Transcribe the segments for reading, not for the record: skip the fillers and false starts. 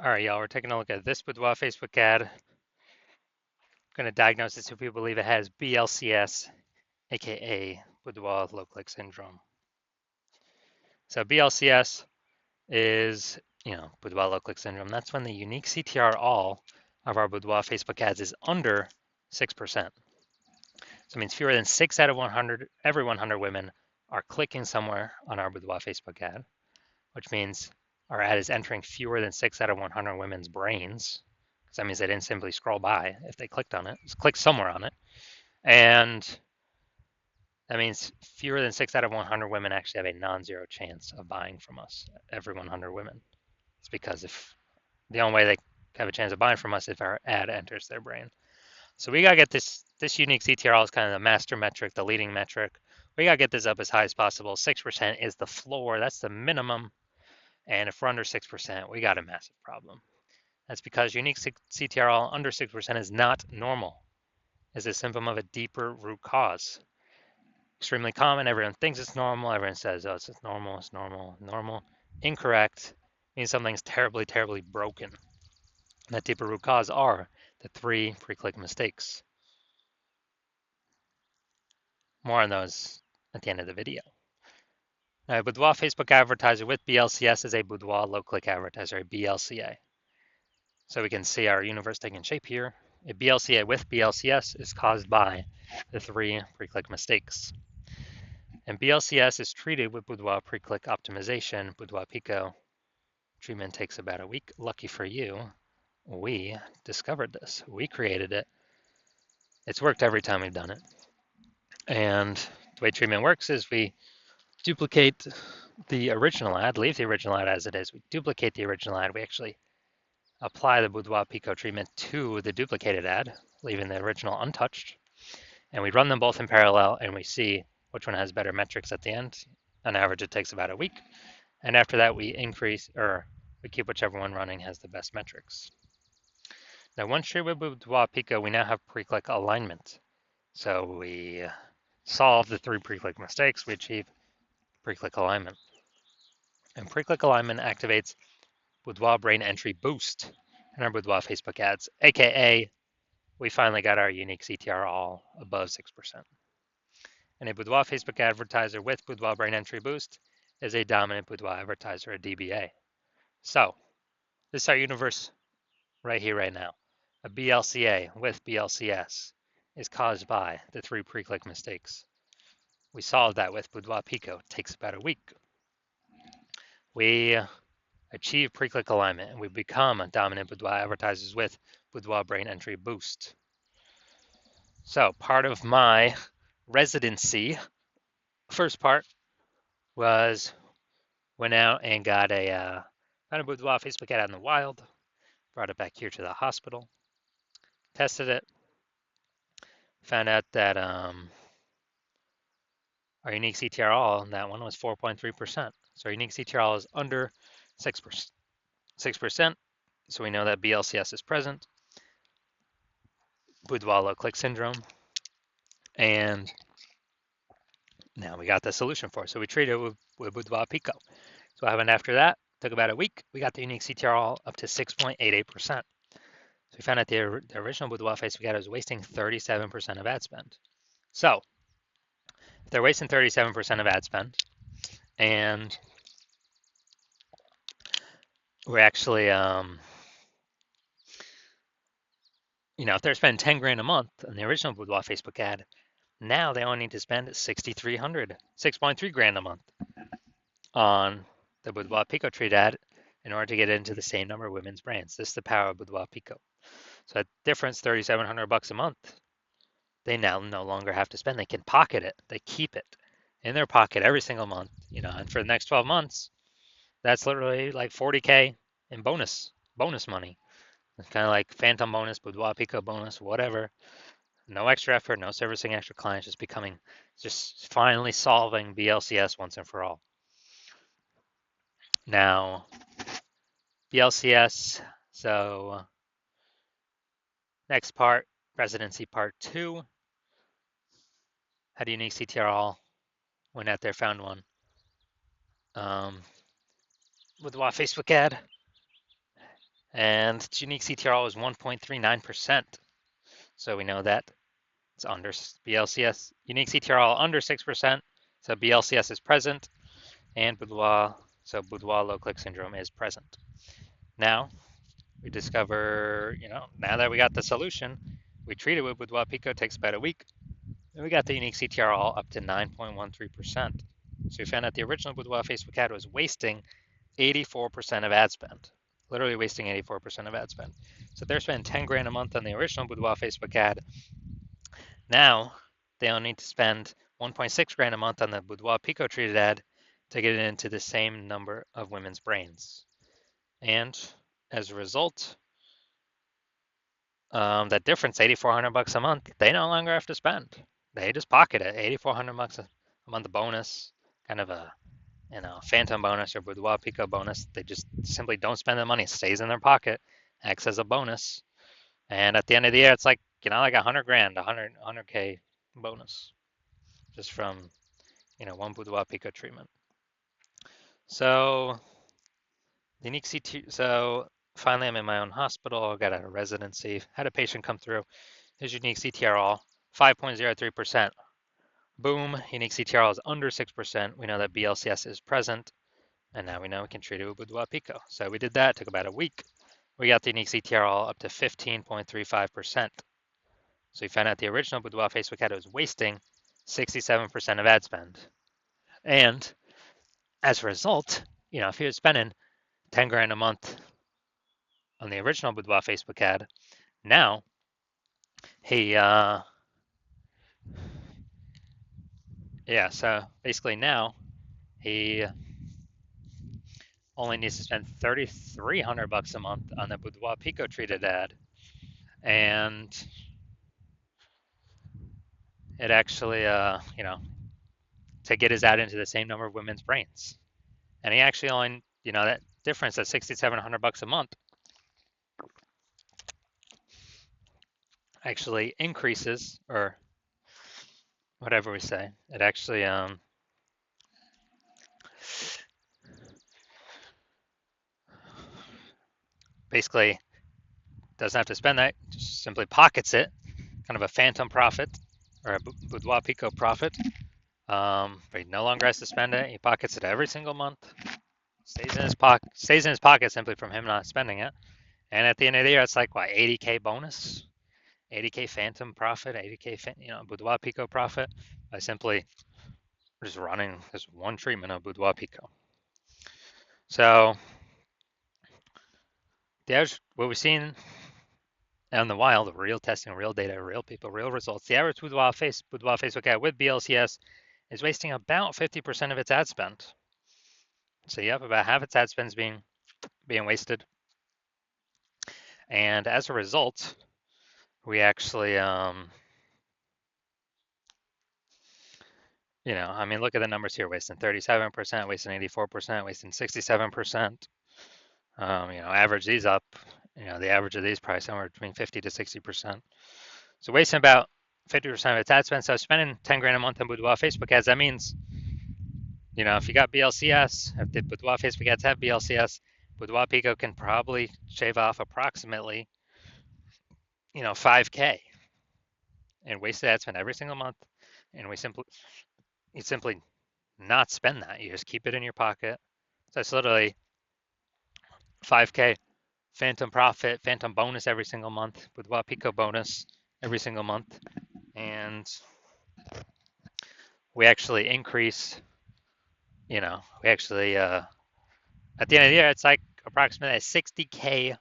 All right, y'all, we're taking a look at this Boudoir Facebook ad. Going to diagnose this who people believe it has BLCS, aka Boudoir low click syndrome. So BLCS is, Boudoir low click syndrome. That's when the unique CTR all of our Boudoir Facebook ads is under 6%. So it means fewer than 6 out of 100, every 100 women are clicking somewhere on our Boudoir Facebook ad, which means our ad is entering fewer than 6 out of 100 women's brains, because that means they didn't simply scroll by if they clicked on it, just clicked somewhere on it. And that means fewer than 6 out of 100 women actually have a non-zero chance of buying from us, every 100 women. It's because if the only way they have a chance of buying from us if our ad enters their brain. So we gotta get this unique CTRL is kind of the master metric, the leading metric. We gotta get this up as high as possible. 6% is the floor, that's the minimum. And if we're under 6%, we got a massive problem. That's because unique CTRL under 6% is not normal. It's a symptom of a deeper root cause. Extremely common. Everyone thinks it's normal. Everyone says, oh, it's normal, it's normal, normal. Incorrect means something's terribly, terribly broken. And that deeper root cause are the 3 pre-click mistakes. More on those at the end of the video. Now, a Boudoir Facebook advertiser with BLCS is a Boudoir low-click advertiser, a BLCA. So we can see our universe taking shape here. A BLCA with BLCS is caused by the 3 pre-click mistakes. And BLCS is treated with Boudoir pre-click optimization, Boudoir Pico. Treatment takes about a week. Lucky for you, we discovered this. We created it. It's worked every time we've done it. And the way treatment works is we duplicate the original ad, leave the original ad as it is. We duplicate the original ad. We actually apply the Boudoir Pico treatment to the duplicated ad, leaving the original untouched. And we run them both in parallel and we see which one has better metrics at the end. On average, it takes about a week. And after that, we keep whichever one running has the best metrics. Now, once treated with Boudoir Pico, we now have pre-click alignment. So we solve the 3 pre-click mistakes, we achieve pre-click alignment. And pre-click alignment activates Boudoir brain entry boost in our Boudoir Facebook ads, aka we finally got our unique CTR all above 6%. And a Boudoir Facebook advertiser with Boudoir brain entry boost is a dominant Boudoir advertiser, a DBA. So this is our universe right here, right now. A BLCA with BLCS is caused by the 3 pre-click mistakes. We solved that with Boudoir Pico. It takes about a week. We achieve pre-click alignment and we become dominant Boudoir advertisers with Boudoir brain entry boost. So part of my residency, first part was went out and got a Boudoir Facebook ad out in the wild, brought it back here to the hospital, tested it, found out that our unique CTR all on that one was 4.3%. So our unique CTR all is under 6%. So we know that BLCS is present, Boudoir low click syndrome, and now we got the solution for it. So we treated it with Boudoir Pico. So what happened after that? Took about a week. We got the unique CTR all up to 6.88%. So we found out the original Boudoir Facebook ad was wasting 37% of ad spend. So if they're wasting 37% of ad spend, and we're actually, if they're spending 10 grand a month on the original Boudoir Facebook ad, now they only need to spend 6,300, 6.3 grand a month on the Boudoir Pico treat ad in order to get into the same number of women's brands. This is the power of Boudoir Pico. So that difference, $3,700 a month, they now no longer have to spend. They can pocket it. They keep it in their pocket every single month, and for the next 12 months, that's literally like 40K in bonus money. It's kind of like phantom bonus, Boudoir Pico bonus, whatever. No extra effort, no servicing extra clients, just finally solving BLCS once and for all. Now, BLCS, so next part, residency part 2. Had a unique CTR all, went out there, found one. With a Facebook ad, and its unique CTRL is 1.39%. So we know that it's under BLCS, unique CTRL under 6%, so BLCS is present, and Boudoir, so Boudoir low click syndrome is present. Now we discover, now that we got the solution, we treat it with Boudoir Pico, takes about a week, and we got the unique CTRL up to 9.13%. So we found out the original Boudoir Facebook ad was wasting 84% of ad spend, literally wasting 84% of ad spend. So they're spending 10 grand a month on the original Boudoir Facebook ad. Now they only need to spend 1.6 grand a month on the Boudoir Pico treated ad to get it into the same number of women's brains. And as a result, that difference, 8,400 bucks a month, they no longer have to spend. They just pocket it, 8,400 bucks a month bonus, kind of a phantom bonus or Boudoir Pico bonus. They just simply don't spend the money, it stays in their pocket, acts as a bonus. And at the end of the year, it's like, like 100 grand, 100K bonus just from, one Boudoir Pico treatment. So unique CT, so finally I'm in my own hospital, got a residency, had a patient come through, his unique CTRL, 5.03%. Boom, unique CTRL is under 6%. We know that BLCS is present, and now we know we can treat it with Boudoir Pico. So we did that, took about a week. We got the unique CTRL up to 15.35%. So we found out the original Boudoir Facebook ad was wasting 67% of ad spend. And as a result, if he was spending 10 grand a month on the original Boudoir Facebook ad, now he, so basically now he only needs to spend 3,300 bucks a month on the Boudoir Pico treated ad. And it actually, to get his ad into the same number of women's brains. And he actually only, that difference at 6,700 bucks a month actually increases, or whatever we say. It actually basically doesn't have to spend that, just simply pockets it, kind of a phantom profit or a Boudoir Pico profit. But he no longer has to spend it. He pockets it every single month. Stays in his pocket simply from him not spending it. And at the end of the year, it's like what, 80K bonus, 80K phantom profit, 80K Boudoir Pico profit by simply just running this one treatment of Boudoir Pico. So the average, what we've seen out in the wild, real testing, real data, real people, real results. The average Boudoir Facebook ad with BLCS is wasting about 50% of its ad spend. So you have about half its ad spend being wasted. And as a result, we actually, look at the numbers here, wasting 37%, wasting 84%, wasting 67%. Average these up, the average of these probably somewhere between 50 to 60%. So wasting about 50% of its ad spend. So spending 10 grand a month on Boudoir Facebook ads, that means, if you got BLCS, if the Boudoir Facebook ads have BLCS, Boudoir Pico can probably shave off approximately, 5K and wasted ad spend every single month. And you simply not spend that. You just keep it in your pocket. So it's literally 5K phantom profit, phantom bonus every single month, Boudoir Pico bonus every single month. And we actually increase, we actually, at the end of the year, it's like approximately a 60K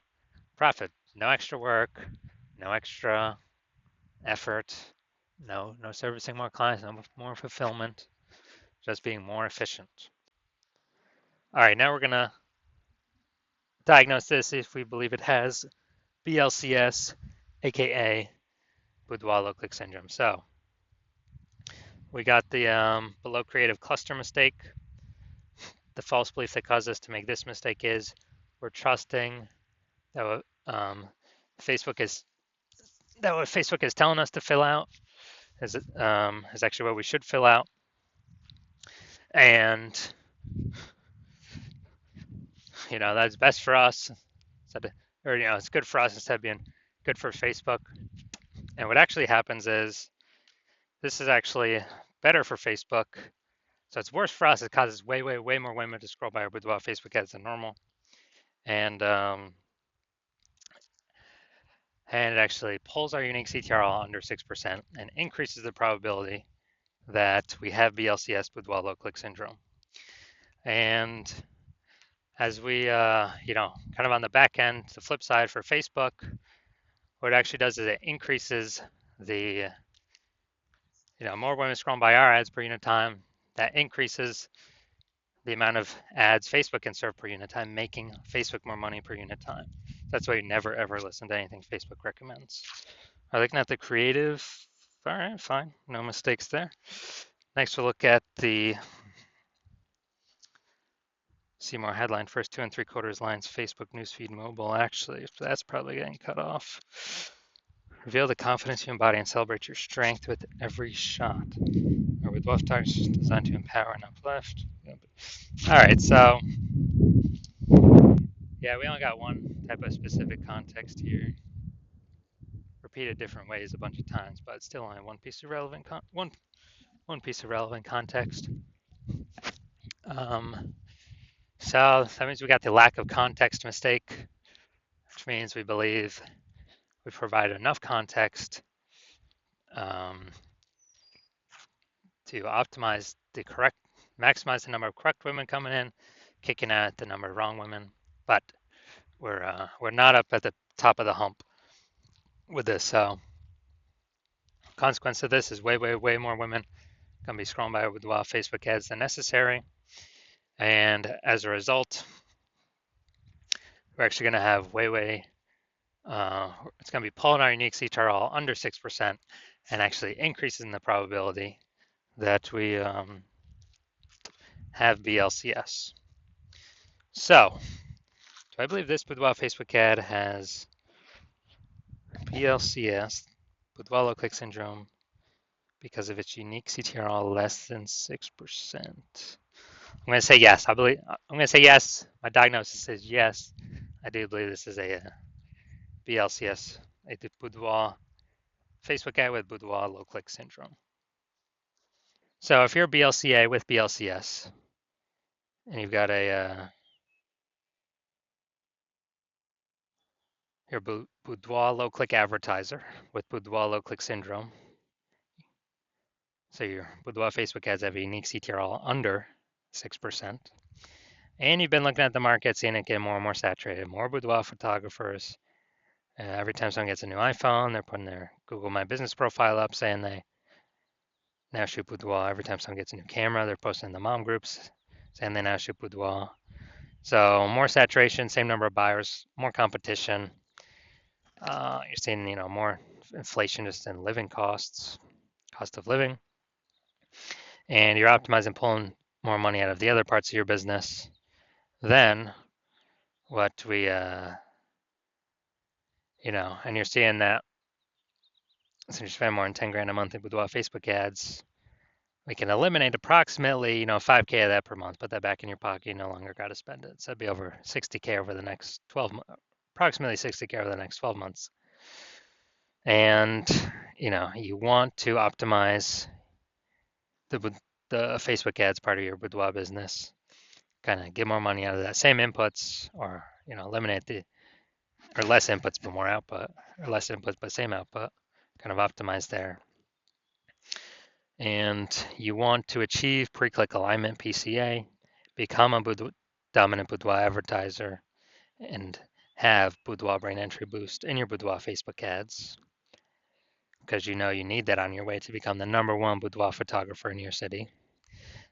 profit. No extra work, no extra effort, no servicing more clients, no more fulfillment, just being more efficient. All right, now we're going to diagnose this if we believe it has BLCS, aka Boudoir low click syndrome. So we got the below creative cluster mistake. The false belief that caused us to make this mistake is we're trusting that what Facebook is telling us to fill out is actually what we should fill out, and that's best for us. So or it's good for us instead of being good for Facebook. And what actually happens is this is actually better for Facebook. So it's worse for us. It causes way, way, way more women to scroll by our boudoir Facebook ads than normal, and and it actually pulls our unique CTRL under 6% and increases the probability that we have BLCS boudoir low click syndrome. And as we, kind of on the back end, the flip side for Facebook, what it actually does is it increases the, more women scrolling by our ads per unit time. That increases the amount of ads Facebook can serve per unit time, making Facebook more money per unit time. That's why you never ever listen to anything Facebook recommends. Are looking at the creative. All right, fine, no mistakes there. Next, we'll look at the see more headline first 2 3/4 lines Facebook newsfeed mobile. Actually, that's probably getting cut off. Reveal the confidence you embody and celebrate your strength with every shot. Or with left targets designed to empower and uplift. All right, so yeah, we only got one type of specific context here. Repeated different ways a bunch of times, but it's still only one piece of relevant one piece of relevant context. So that means we got the lack of context mistake, which means we believe we provide enough context to optimize maximize the number of correct women coming in, kicking out the number of wrong women. But we're not up at the top of the hump with this. So consequence of this is way, way, way more women gonna be scrolling by with wild Facebook ads than necessary. And as a result, we're actually gonna have way, it's gonna be pulling our unique CTRL under 6% and actually increasing the probability that we have BLCS. So, do I believe this Boudoir Facebook ad has BLCS, Boudoir low click syndrome, because of its unique CTRL less than 6%? I'm going to say yes. I'm going to say yes. My diagnosis is yes. I do believe this is a BLCS, a Boudoir Facebook ad with Boudoir low click syndrome. So if you're a BLCA with BLCS and you've got your Boudoir low click advertiser with Boudoir low click syndrome, so your Boudoir Facebook ads have a unique CTRL under 6%, and you've been looking at the market, seeing it get more and more saturated, more boudoir photographers. Every time someone gets a new iPhone, they're putting their Google My Business profile up saying they now shoot boudoir. Every time someone gets a new camera, they're posting in the mom groups saying they now shoot boudoir. So more saturation, same number of buyers, more competition. You're seeing, more inflation just in living costs, cost of living, and you're optimizing, pulling more money out of the other parts of your business than what we, and you're seeing that since you spend more than 10 grand a month in boudoir Facebook ads, we can eliminate approximately, 5K of that per month, put that back in your pocket, you no longer got to spend it. So it'd be over 60K over the next 12 months, approximately 60K over the next 12 months. And, you want to optimize the Facebook ads part of your boudoir business, kind of get more money out of that same inputs, or, eliminate or less inputs but more output, or less inputs but same output, kind of optimize there. And you want to achieve pre-click alignment PCA, become a dominant boudoir advertiser, and have boudoir brain entry boost in your boudoir Facebook ads, because you need that on your way to become the #1 boudoir photographer in your city.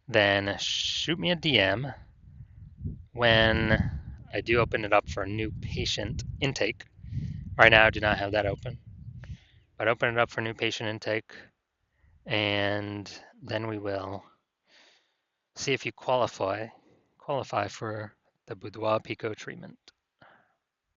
Then shoot me a DM when I do open it up for a new patient intake. Right now I do not have that open, but open it up for new patient intake, and then we will see if you qualify for the Boudoir Pico treatment.